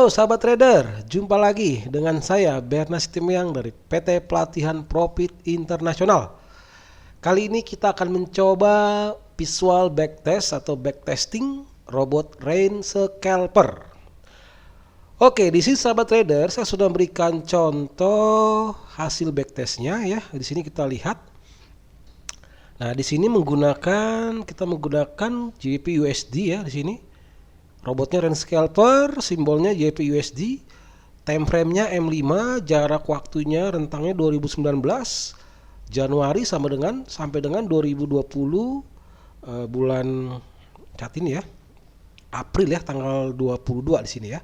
Halo sahabat trader, jumpa lagi dengan saya Bernas Timiang dari PT Pelatihan Profit Internasional. Kali ini kita akan mencoba visual backtest atau backtesting robot Rain Scalper. Oke, di sini sahabat trader saya sudah memberikan contoh hasil backtestnya ya. Di sini kita lihat. Nah, di sini kita menggunakan JPUSD ya di sini. Robotnya Rain Scalper, simbolnya JPUSD, time frame-nya M5, jarak waktunya rentangnya 2019 Januari sampai dengan 2020 bulan saat ini ya. April ya, tanggal 22 di sini ya.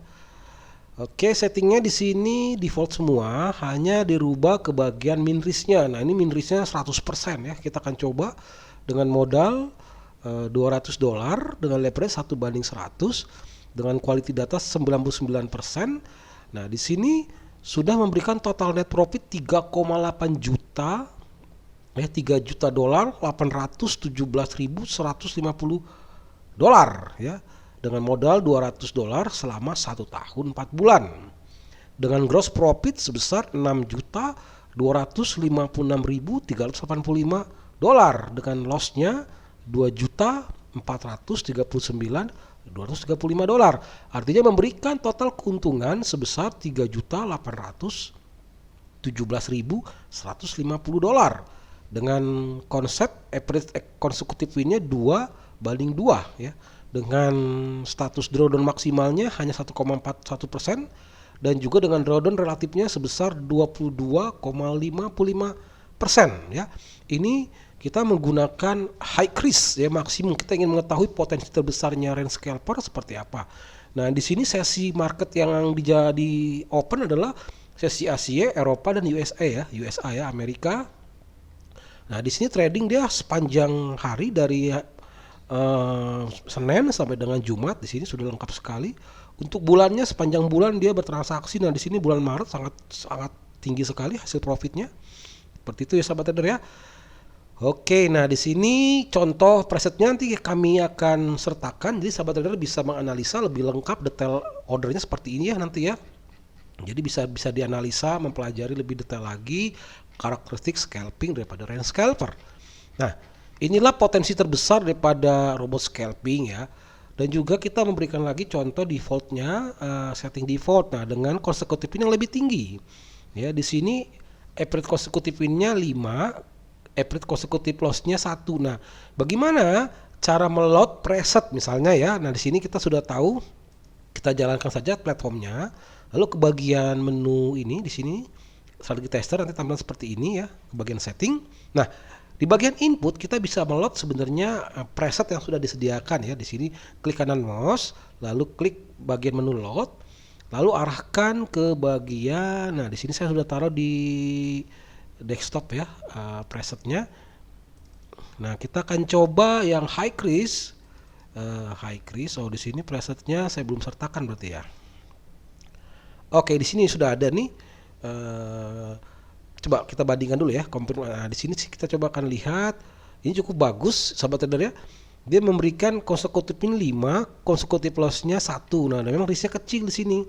Oke, settingnya di sini default semua, hanya dirubah ke bagian min risk-nya. Nah, ini min risk-nya 100% ya. Kita akan coba dengan modal $200 dengan leverage 1/100 dengan quality data 99%. Nah, di sini sudah memberikan total net profit 3,8 juta ya, $3 juta 817.150 dolar ya, dengan modal $200 selama 1 tahun 4 bulan dengan gross profit sebesar 6.256.385 dolar dengan lossnya $2.439.235. Artinya memberikan total keuntungan sebesar $3.817.150 dolar dengan konsep average consecutive win-nya 2/2 ya, dengan status drawdown maksimalnya hanya 1,41% dan juga dengan drawdown relatifnya sebesar 22,55% ya. Ini kita menggunakan high risk ya, maksimum. Kita ingin mengetahui potensi terbesarnya Rain Scalper seperti apa. Nah, di sini sesi market yang di open adalah sesi Asia, Eropa dan USA ya, Amerika. Nah, di sini trading dia sepanjang hari dari Senin sampai dengan Jumat. Di sini sudah lengkap sekali. Untuk bulannya, sepanjang bulan dia bertransaksi. Nah, di sini bulan Maret sangat tinggi sekali hasil profitnya. Seperti itu ya sahabat trader ya. Oke, nah di sini contoh presetnya nanti kami akan sertakan, jadi sahabat trader bisa menganalisa lebih lengkap detail ordernya seperti ini ya nanti ya. Jadi bisa dianalisa, mempelajari lebih detail lagi karakteristik scalping daripada Rain Scalper. Nah, inilah potensi terbesar daripada robot scalping ya. Dan juga kita memberikan lagi contoh defaultnya, setting default. Nah, dengan consecutive win yang lebih tinggi. Ya, di sini average consecutive win-nya 5. Average consecutive loss-nya 1. Nah, bagaimana cara meload preset misalnya ya. Nah, di sini kita sudah tahu, kita jalankan saja platformnya. Lalu ke bagian menu ini di sini strategi tester nanti tampilan seperti ini ya, ke bagian setting. Nah, di bagian input kita bisa meload sebenarnya preset yang sudah disediakan ya. Di sini klik kanan mouse, lalu klik bagian menu load, lalu arahkan ke bagian. Nah, di sini saya sudah taruh di desktop ya presetnya. Nah, kita akan coba yang high risk. Oh, di sini presetnya saya belum sertakan berarti ya. Oke, di sini sudah ada nih. Coba kita bandingkan dulu ya. Nah, di sini kita coba akan lihat. Ini cukup bagus, sahabat trader ya. Dia memberikan consecutive win 5, consecutive loss-nya 1. Nah, memang risknya kecil di sini.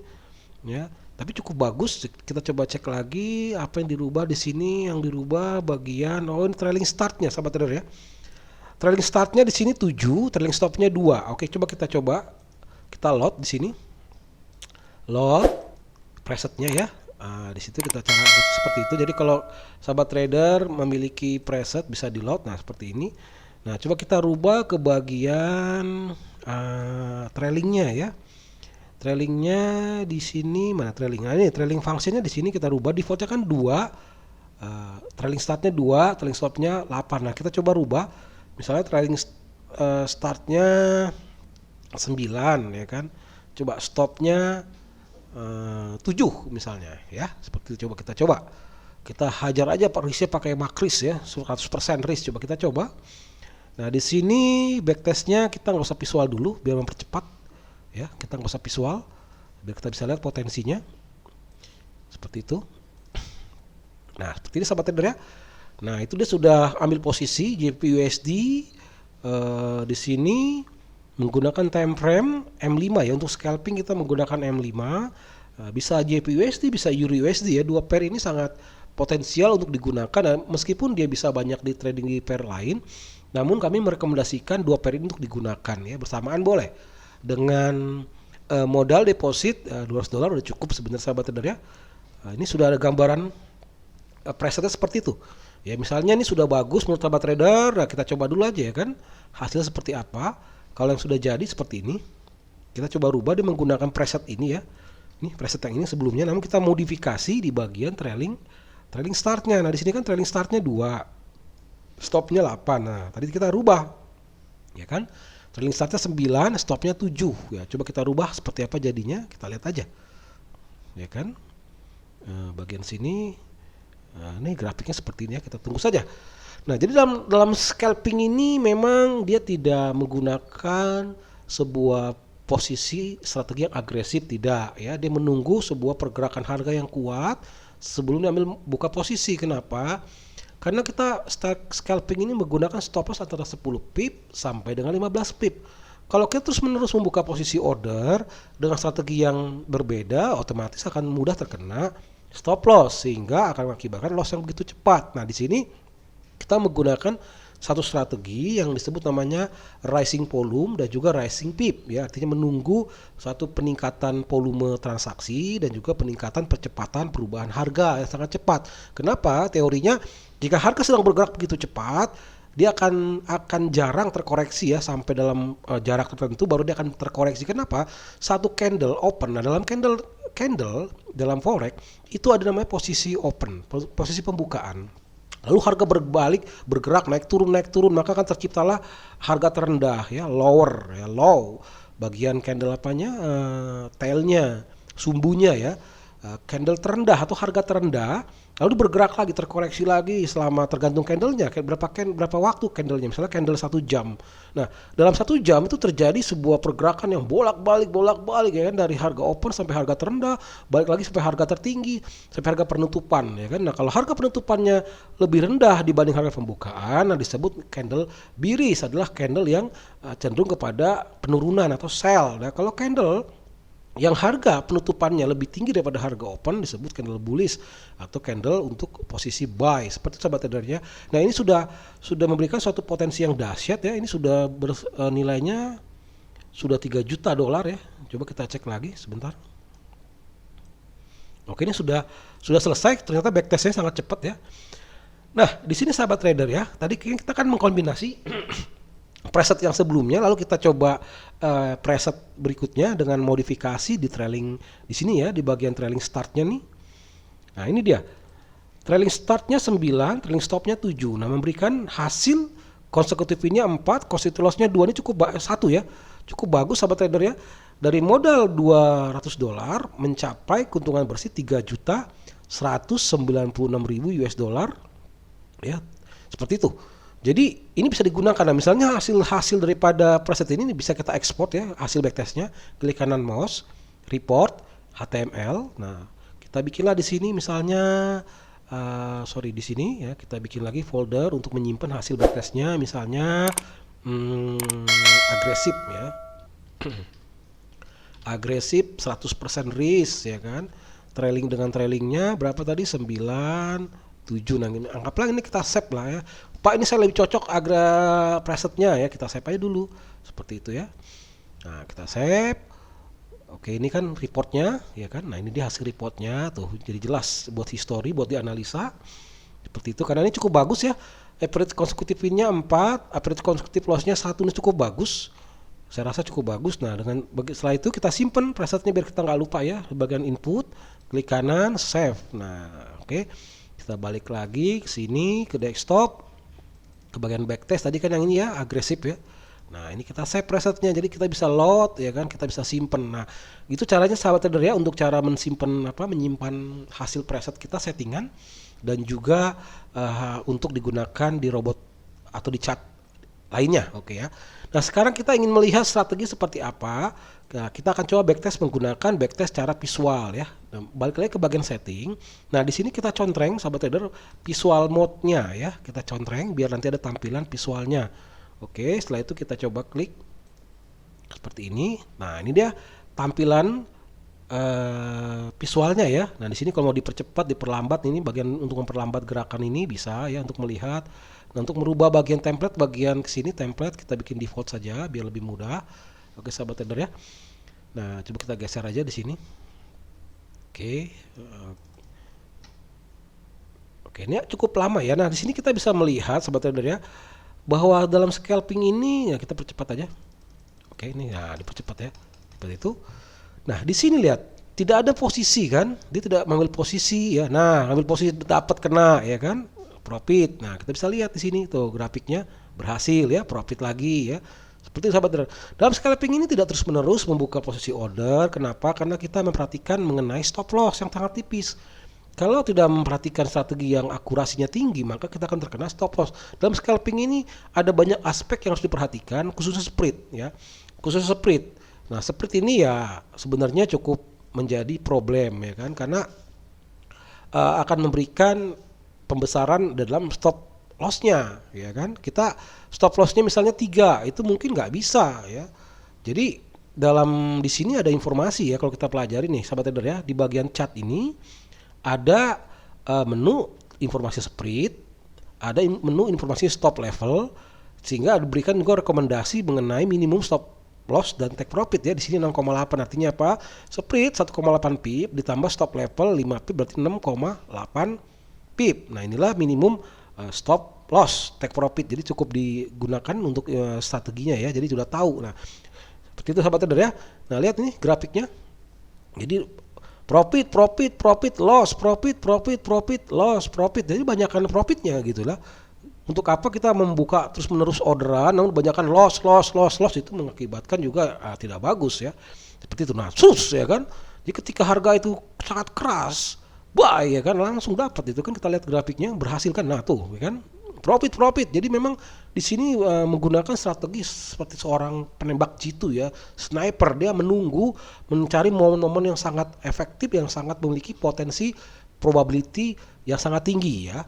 Ya. Tapi cukup bagus. Kita coba cek lagi apa yang dirubah di sini. Yang dirubah bagian ini trailing startnya, sahabat trader ya. Trailing startnya di sini 7, trailing stopnya 2. Oke, coba kita load di sini. Load presetnya ya. Di situ kita cara seperti itu. Jadi kalau sahabat trader memiliki preset bisa di load. Nah, seperti ini. Nah, coba kita rubah ke bagian trailingnya ya. Trailingnya di sini mana trailing? Nah, ini trailing functionnya di sini kita rubah, defaultnya kan 2, trailing startnya 2, trailing stopnya 8. Nah, kita coba rubah, misalnya trailing startnya 9 ya kan, coba stopnya 7 misalnya ya, seperti itu. Kita hajar aja risknya pakai makris ya, 100% risk. Kita coba. Nah, di sini backtestnya kita nggak usah visual dulu biar mempercepat. Ya, kita nggak usah visual biar kita bisa lihat potensinya seperti itu. Nah, seperti ini sahabat trader ya. Nah, itu dia sudah ambil posisi JPUSD di sini menggunakan time frame M5 ya. Untuk scalping kita menggunakan M5. Bisa JPUSD, bisa EURUSD ya. Dua pair ini sangat potensial untuk digunakan, meskipun dia bisa banyak di trading di pair lain, namun kami merekomendasikan dua pair ini untuk digunakan ya. Bersamaan boleh dengan modal deposit $200 udah cukup sebenarnya sahabat trader ya. Ini sudah ada gambaran presetnya seperti itu ya. Misalnya ini sudah bagus menurut sahabat trader, nah kita coba dulu aja ya kan hasil seperti apa. Kalau yang sudah jadi seperti ini, kita coba rubah dia menggunakan preset ini ya. Ini preset yang ini sebelumnya, namun kita modifikasi di bagian trailing startnya. Nah di sini kan trailing startnya 2, stopnya 8. Nah tadi kita rubah ya kan, trailing startnya 9, stopnya 7 ya. Coba kita rubah seperti apa jadinya, kita lihat aja ya kan. Bagian sini, ini grafiknya seperti ini ya, kita tunggu saja. Nah jadi dalam scalping ini memang dia tidak menggunakan sebuah posisi strategi yang agresif, tidak ya. Dia menunggu sebuah pergerakan harga yang kuat sebelum diambil buka posisi. Kenapa? Karena kita scalping ini menggunakan stop loss antara 10 pip sampai dengan 15 pip. Kalau kita terus menerus membuka posisi order dengan strategi yang berbeda, otomatis akan mudah terkena stop loss sehingga akan mengakibatkan loss yang begitu cepat. Nah di sini kita menggunakan satu strategi yang disebut namanya rising volume dan juga rising pip ya, artinya menunggu suatu peningkatan volume transaksi dan juga peningkatan percepatan perubahan harga yang sangat cepat. Kenapa? Teorinya jika harga sedang bergerak begitu cepat, dia akan jarang terkoreksi ya, sampai dalam jarak tertentu baru dia akan terkoreksi. Kenapa? Satu candle open. Nah dalam candle dalam forex itu ada namanya posisi open, posisi pembukaan. Lalu harga berbalik, bergerak naik turun, maka akan terciptalah harga terendah ya, lower ya, low. Bagian candle apanya? Tailnya, sumbunya ya. Candle terendah atau harga terendah, lalu bergerak lagi, terkoreksi lagi selama tergantung candlenya, berapa waktu candlenya, misalnya candle 1 jam. Nah dalam 1 jam itu terjadi sebuah pergerakan yang bolak-balik ya kan, dari harga open sampai harga terendah, balik lagi sampai harga tertinggi, sampai harga penutupan ya kan. Nah kalau harga penutupannya lebih rendah dibanding harga pembukaan, nah disebut candle bearish, adalah candle yang cenderung kepada penurunan atau sell. Nah kalau candle yang harga penutupannya lebih tinggi daripada harga open disebut candle bullish atau candle untuk posisi buy, seperti itu sahabat tradernya. Nah ini sudah memberikan suatu potensi yang dahsyat ya. Ini sudah nilainya sudah $3 juta ya. Coba kita cek lagi sebentar. Oke, ini sudah selesai. Ternyata backtestnya sangat cepat ya. Nah di sini sahabat trader ya, tadi kita kan mengkombinasi preset yang sebelumnya, lalu kita coba preset berikutnya dengan modifikasi di trailing di sini ya, di bagian trailing startnya nih. Nah ini dia trailing startnya 9, trailing stopnya 7. Nah memberikan hasil konsekutifnya 4, consecutive lossnya 2. Ini cukup 1 ya, cukup bagus sahabat trader ya. Dari modal $200 mencapai keuntungan bersih $3.196.000 ya, seperti itu. Jadi ini bisa digunakan. Nah, misalnya hasil daripada preset ini bisa kita ekspor ya, hasil backtestnya. Klik kanan mouse, report, HTML. Nah, kita bikinlah di sini misalnya, di sini ya, kita bikin lagi folder untuk menyimpan hasil backtestnya. Misalnya agresif ya, agresif 100% risk ya kan. Trailing dengan trailingnya berapa tadi? 9, 7. Nah, anggaplah ini kita save lah ya. Pak ini saya lebih cocok presetnya ya, kita save aja dulu seperti itu ya. Nah kita save. Oke ini kan reportnya ya kan. Nah ini dia hasil reportnya tuh, jadi jelas buat history, buat dianalisa seperti itu. Karena ini cukup bagus ya, average konsekutifnya 4, average konsekutif lossnya 1, ini cukup bagus. Saya rasa cukup bagus. Nah setelah itu kita simpen presetnya biar kita nggak lupa ya. Bagian input, klik kanan, save. Nah oke, kita balik lagi ke sini ke desktop, ke bagian backtest tadi kan yang ini ya, agresif ya. Nah ini kita save presetnya, jadi kita bisa load ya kan, kita bisa simpen. Nah itu caranya sahabat trader ya, untuk cara menyimpan hasil preset kita, settingan, dan juga untuk digunakan di robot atau di chart lainnya. Oke ya. Nah sekarang kita ingin melihat strategi seperti apa. Nah, kita akan coba backtest menggunakan backtest cara visual ya. Nah, balik lagi ke bagian setting. Nah di sini kita contreng sahabat trader visual mode-nya ya. Kita contreng biar nanti ada tampilan visualnya. Oke, setelah itu kita coba klik seperti ini. Nah, ini dia tampilan visualnya ya. Nah, di sini kalau mau dipercepat, diperlambat, ini bagian untuk memperlambat gerakan ini bisa ya untuk melihat. Nah, untuk merubah bagian template, bagian ke sini template kita bikin default saja biar lebih mudah. Oke, sahabat trader ya. Nah, coba kita geser aja di sini. Oke. Oke, ini cukup lama ya. Nah, di sini kita bisa melihat sahabat trader ya bahwa dalam scalping ini ya kita percepat aja. Oke, ini nah dipercepat ya. Seperti itu. Nah, di sini lihat tidak ada posisi kan? Dia tidak mengambil posisi ya. Nah, ambil posisi dapat kena ya kan? Profit. Nah, kita bisa lihat di sini tuh grafiknya berhasil ya, profit lagi ya. Seperti itu sahabat trader. Dalam scalping ini tidak terus-menerus membuka posisi order. Kenapa? Karena kita memperhatikan mengenai stop loss yang sangat tipis. Kalau tidak memperhatikan strategi yang akurasinya tinggi, maka kita akan terkena stop loss. Dalam scalping ini ada banyak aspek yang harus diperhatikan, khususnya spread ya. Khususnya spread. Nah, spread ini ya sebenarnya cukup menjadi problem ya kan, karena akan memberikan pembesaran dalam stop lossnya ya kan. Kita stop lossnya misalnya 3, itu mungkin nggak bisa ya. Jadi dalam di sini ada informasi ya kalau kita pelajari nih sahabat trader ya, di bagian chart ini ada menu informasi spread, ada menu informasi stop level, sehingga diberikan juga rekomendasi mengenai minimum stop loss dan take profit ya. Di sini 6,8 artinya apa? Spread 1,8 pip ditambah stop level 5 pip berarti 6,8 pip. Nah, inilah minimum stop loss take profit. Jadi cukup digunakan untuk strateginya ya. Jadi sudah tahu. Nah, seperti itu sahabat trader ya. Nah, lihat ini grafiknya. Jadi profit, loss, profit, loss, profit. Jadi banyakkan profitnya gitulah. Untuk apa kita membuka terus menerus orderan, namun banyakkan loss itu mengakibatkan juga tidak bagus ya. Seperti itu. Nah, ya kan. Jadi ketika harga itu sangat keras, buy ya kan, langsung dapat itu kan, kita lihat grafiknya berhasil kan. Nah, tuh ya kan. Profit. Jadi memang di sini menggunakan strategi seperti seorang penembak jitu ya, sniper. Dia menunggu, mencari momen-momen yang sangat efektif, yang sangat memiliki potensi probability yang sangat tinggi ya.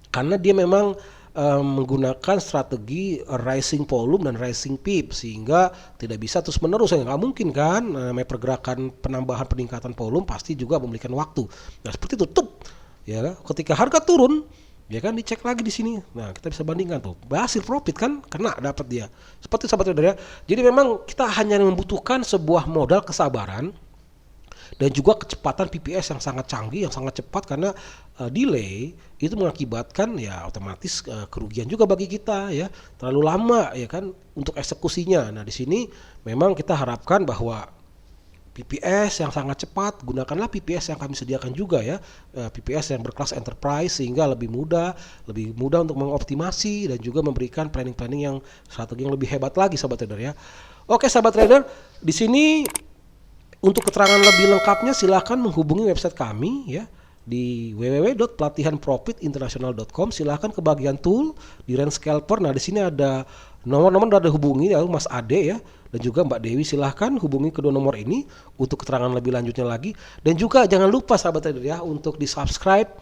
Karena dia memang menggunakan strategi rising volume dan rising pip, sehingga tidak bisa terus menerus ya, nggak mungkin kan. Pergerakan penambahan peningkatan volume pasti juga memberikan waktu. Nah, seperti itu ya. Ketika harga turun ya kan, dicek lagi di sini. Nah, kita bisa bandingkan tuh. Berhasil profit kan, kena dapat dia. Seperti sahabat trader ya. Jadi memang kita hanya membutuhkan sebuah modal kesabaran dan juga kecepatan PPS yang sangat canggih, yang sangat cepat, karena delay itu mengakibatkan ya otomatis kerugian juga bagi kita ya. Terlalu lama ya kan untuk eksekusinya. Nah, di sini memang kita harapkan bahwa PPS yang sangat cepat, gunakanlah PPS yang kami sediakan juga ya, PPS yang berkelas enterprise, sehingga lebih mudah untuk mengoptimasi dan juga memberikan planning yang strategi yang lebih hebat lagi sahabat trader ya. Oke sahabat trader, di sini untuk keterangan lebih lengkapnya silahkan menghubungi website kami ya di www.pelatihanprofitinternational.com. Silahkan ke bagian tool di range scalper. Nah, di sini ada nomor-nomor udah hubungi ya, Mas Ade ya, dan juga Mbak Dewi. Silahkan hubungi kedua nomor ini untuk keterangan lebih lanjutnya lagi. Dan juga jangan lupa sahabat trader ya untuk di subscribe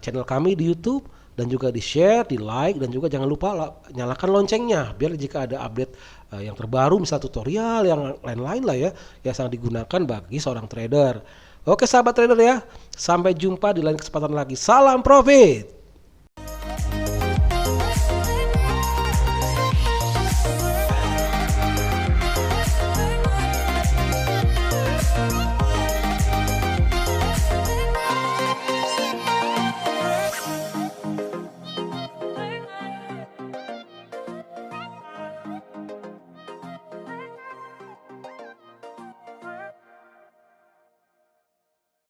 channel kami di YouTube, dan juga di share, di like, dan juga jangan lupa nyalakan loncengnya biar jika ada update yang terbaru, misal tutorial yang lain-lain lah ya, yang sangat digunakan bagi seorang trader. Oke sahabat trader ya, sampai jumpa di lain kesempatan lagi. Salam profit.